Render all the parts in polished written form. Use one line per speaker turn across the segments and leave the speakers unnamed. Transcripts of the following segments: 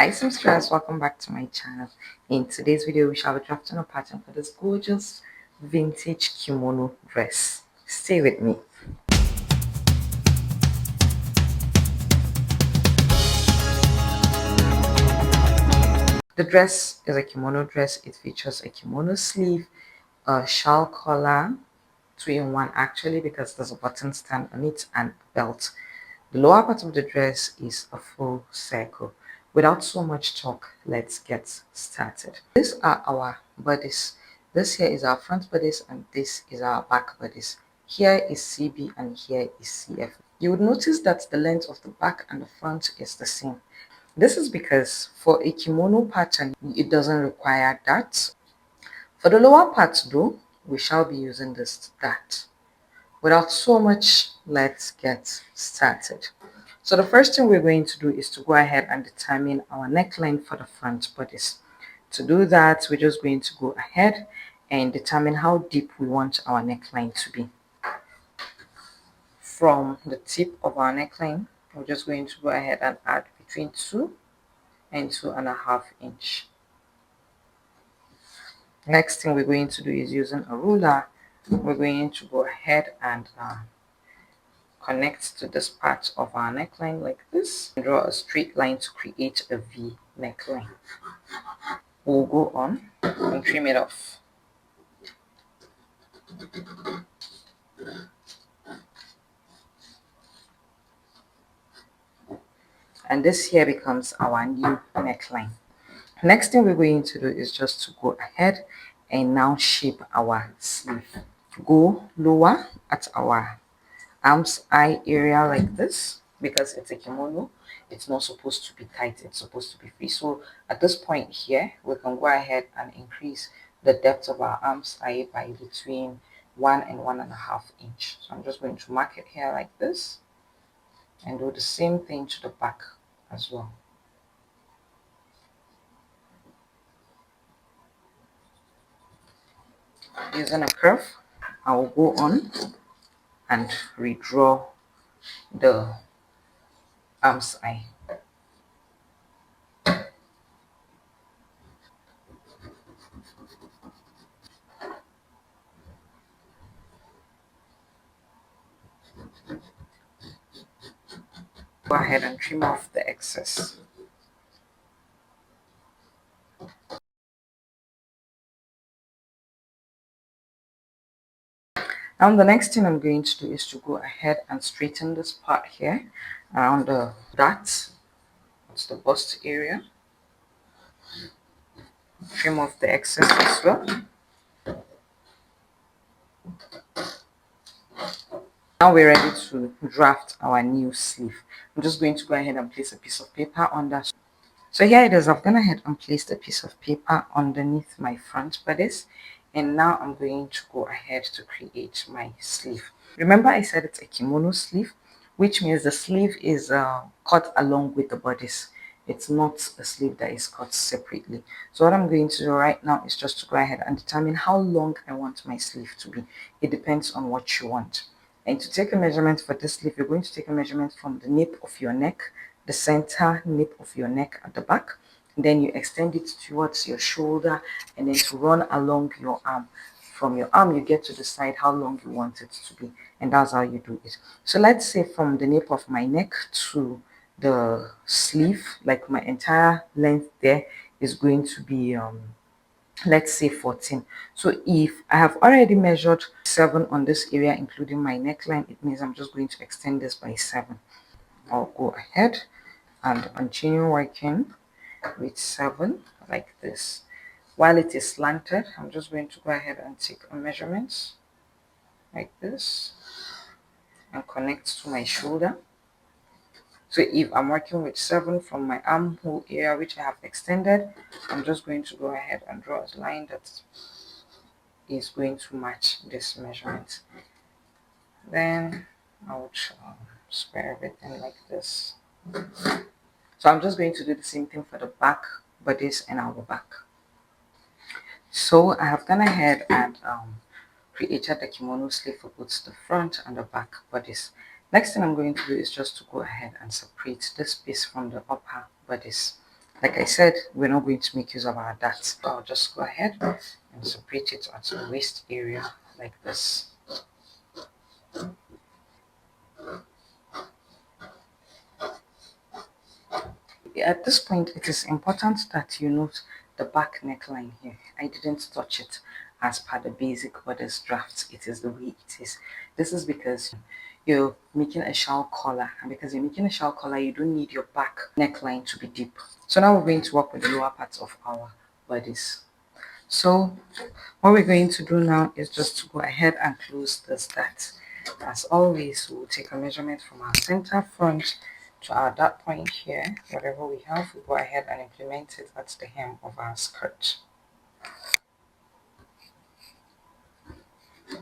Hi seamstress, welcome back to my channel. In today's video we shall be drafting a pattern for this gorgeous vintage kimono dress. Stay with me. The dress is a kimono dress. It features a kimono sleeve, a shawl collar, 2-in-1 actually, because there's a button stand on it, and belt. The lower part of the dress is a full circle. Without so much talk, let's get started. These are our bodies. This here is our front bodies and this is our back bodies. Here is CB and here is CF. You would notice that the length of the back and the front is the same. This is because for a kimono pattern, it doesn't require that. For the lower part though, we shall be using this dart. Without so much, let's get started. So the first thing we're going to do is to go ahead and determine our neckline for the front bodies. To do that, we're just going to go ahead and determine how deep we want our neckline to be. From the tip of our neckline, we're just going to go ahead and add between 2 and 2.5 inch. Next thing we're going to do is using a ruler, we're going to go ahead and connect to this part of our neckline like this and draw a straight line to create a V neckline. We'll go on and trim it off. And this here becomes our new neckline. Next thing we're going to do is just to go ahead and now shape our sleeve. Go lower at our arm's eye area like this, because it's a kimono. It's not supposed to be tight, it's supposed to be free. So at this point here, we can go ahead and increase the depth of our arm's eye by between 1 and 1.5 inch. So I'm just going to mark it here like this and do the same thing to the back as well. Using a curve, I will go on and redraw the arm's eye. Go ahead and trim off the excess. Now the next thing I'm going to do is to go ahead and straighten this part here around the dart. That's the bust area. Trim off the excess as well. Now we're ready to draft our new sleeve. I'm just going to go ahead and place a piece of paper under. So here it is. I've gone ahead and placed a piece of paper underneath my front bodice, and now I'm going to go ahead to create my sleeve. Remember I said it's a kimono sleeve, which means the sleeve is cut along with the bodice. It's not a sleeve that is cut separately. So what I'm going to do right now is just to go ahead and determine how long I want my sleeve to be. It depends on what you want. And to take a measurement for this sleeve, you're going to take a measurement from the nape of your neck, the center nape of your neck at the back, and then you extend it towards your shoulder and then to run along your arm. From your arm you get to decide how long you want it to be, and that's how you do it. So let's say from the nape of my neck to the sleeve, like my entire length there is going to be let's say 14. So if I have already measured 7 on this area including my neckline, it means I'm just going to extend this by 7. I'll go ahead and continue working with 7 like this. While it is slanted, I'm just going to go ahead and take a measurement like this and connect to my shoulder. So if I'm working with 7 from my armhole area, which I have extended, I'm just going to go ahead and draw a line that is going to match this measurement. Then I would square everything like this. So I'm just going to do the same thing for the back bodies and our back. So I have gone ahead and created the kimono sleeve for both the front and the back bodies. Next thing I'm going to do is just to go ahead and separate this piece from the upper bodies. Like I said, we're not going to make use of our darts. So I'll just go ahead and separate it at the waist area like this. At this point, it is important that you note the back neckline here. I didn't touch it as per the basic bodice drafts. It is the way it is. This is because you're making a shawl collar, and because you're making a shawl collar, you don't need your back neckline to be deep. So now we're going to work with the lower parts of our bodice. So what we're going to do now is just to go ahead and close this dart. As always, we'll take a measurement from our center front to our dart point here. Whatever we have, we'll go ahead and implement it at the hem of our skirt.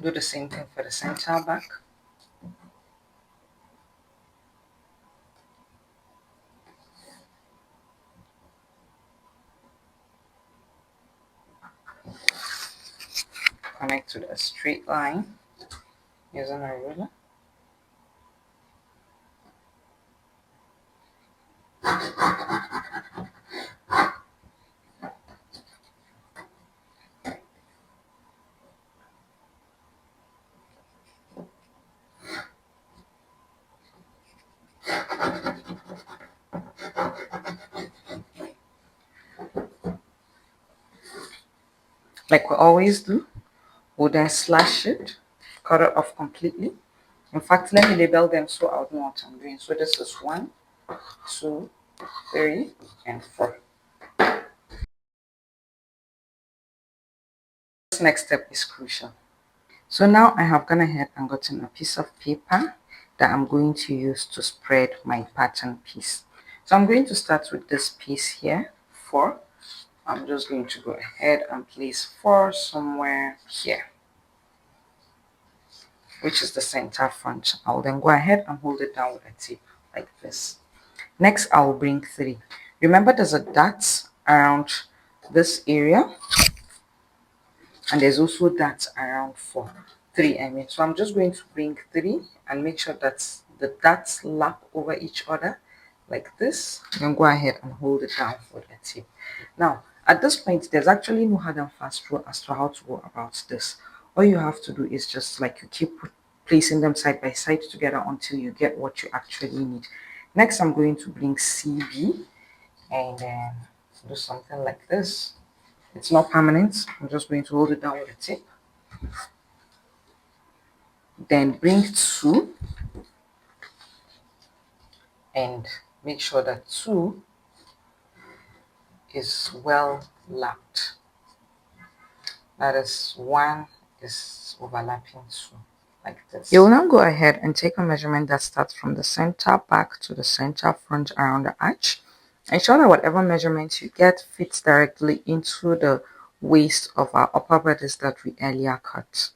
Do the same thing for the center back. Connect to the straight line using a ruler. Like we always do, we'll then slash it, cut it off completely. In fact, let me label them so I'll know what I'm doing. So this is 1, 2, 3, and 4. This next step is crucial. So now I have gone ahead and gotten a piece of paper that I'm going to use to spread my pattern piece. So I'm going to start with this piece here, 4. I'm just going to go ahead and place 4 somewhere here, which is the center front. I'll then go ahead and hold it down with a tip like this. Next, I'll bring 3. Remember, there's a dot around this area, and there's also that around 4, 3 I mean. So I'm just going to bring 3 and make sure that the dots lap over each other like this. Then go ahead and hold it down for the tip. Now at this point, there's actually no hard and fast rule as to how to go about this. All you have to do is just like you keep placing them side by side together until you get what you actually need. Next, I'm going to bring CB and then do something like this. It's not permanent. I'm just going to hold it down with a tip. Then bring 2 and make sure that 2 is well lapped. That is 1 is overlapping 2 like this. You will now go ahead and take a measurement that starts from the center back to the center front around the arch. Ensure that whatever measurement you get fits directly into the waist of our upper bodice that we earlier cut.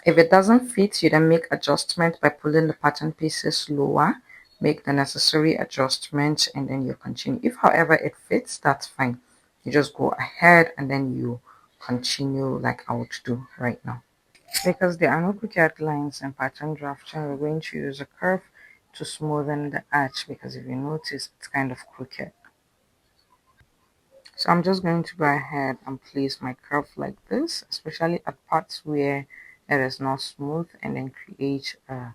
If it doesn't fit, you then make adjustment by pulling the pattern pieces lower, make the necessary adjustments, and then you continue. If however it fits, that's fine. You just go ahead and then you continue like I would do right now. Because there are no crooked lines in pattern drafting, we're going to use a curve to smoothen the arch, because if you notice, it's kind of crooked. So I'm just going to go ahead and place my curve like this, especially at parts where it is not smooth, and then create a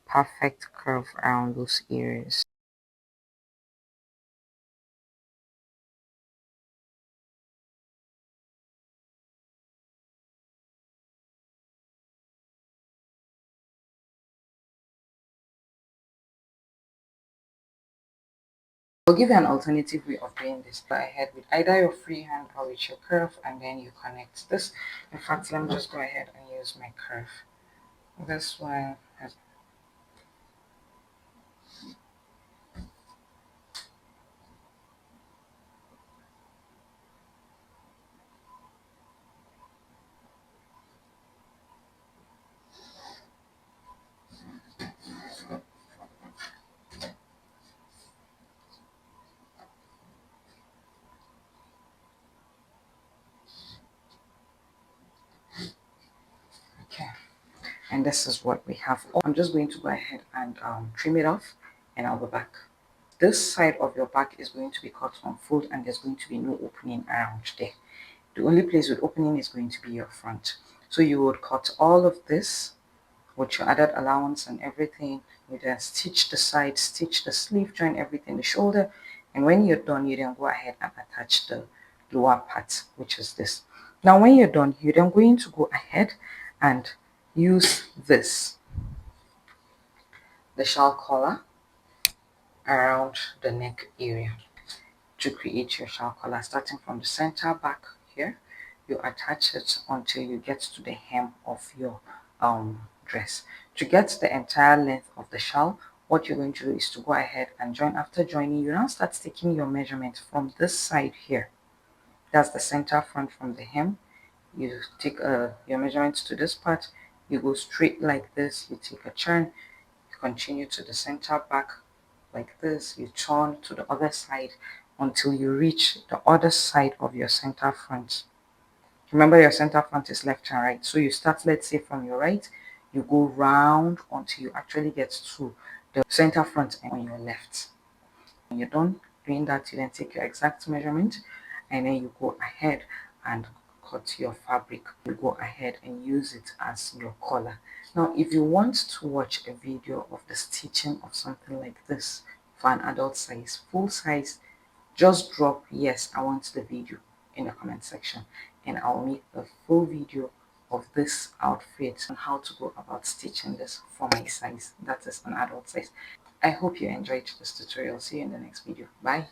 perfect curve around those areas. I'll give you an alternative way of doing this. Go ahead with either your free hand or with your curve, and then you connect this. In fact, let me just go ahead and use my curve. This one has. Okay, and this is what we have. I'm just going to go ahead and trim it off, and I'll be back. this side of your back is going to be cut on fold, and there's going to be no opening around there. The only place with opening is going to be your front. So you would cut all of this with your added allowance and everything. You then stitch the side, stitch the sleeve, join everything, the shoulder, and when you're done, you then go ahead and attach the lower part, which is this. Now when you're done, you're then going to go ahead and use this, the shawl collar, around the neck area to create your shawl collar. Starting from the center back here, you attach it until you get to the hem of your dress. To get the entire length of the shawl, what you're going to do is to go ahead and join. After joining, you now start taking your measurement from this side here. That's the center front from the hem. You take your measurements to this part, you go straight like this, you take a turn, you continue to the center back like this, you turn to the other side until you reach the other side of your center front. Remember, your center front is left and right, so you start, let's say, from your right, you go round until you actually get to the center front on your left. When you're done doing that, you then take your exact measurement, and then you go ahead and cut your fabric. You go ahead and use it as your collar. Now if you want to watch a video of the stitching of something like this for an adult size, full size, just drop yes, I want the video in the comment section, and I'll make a full video of this outfit and how to go about stitching this for my size, that is an adult size. I hope you enjoyed this tutorial. See you in the next video. Bye.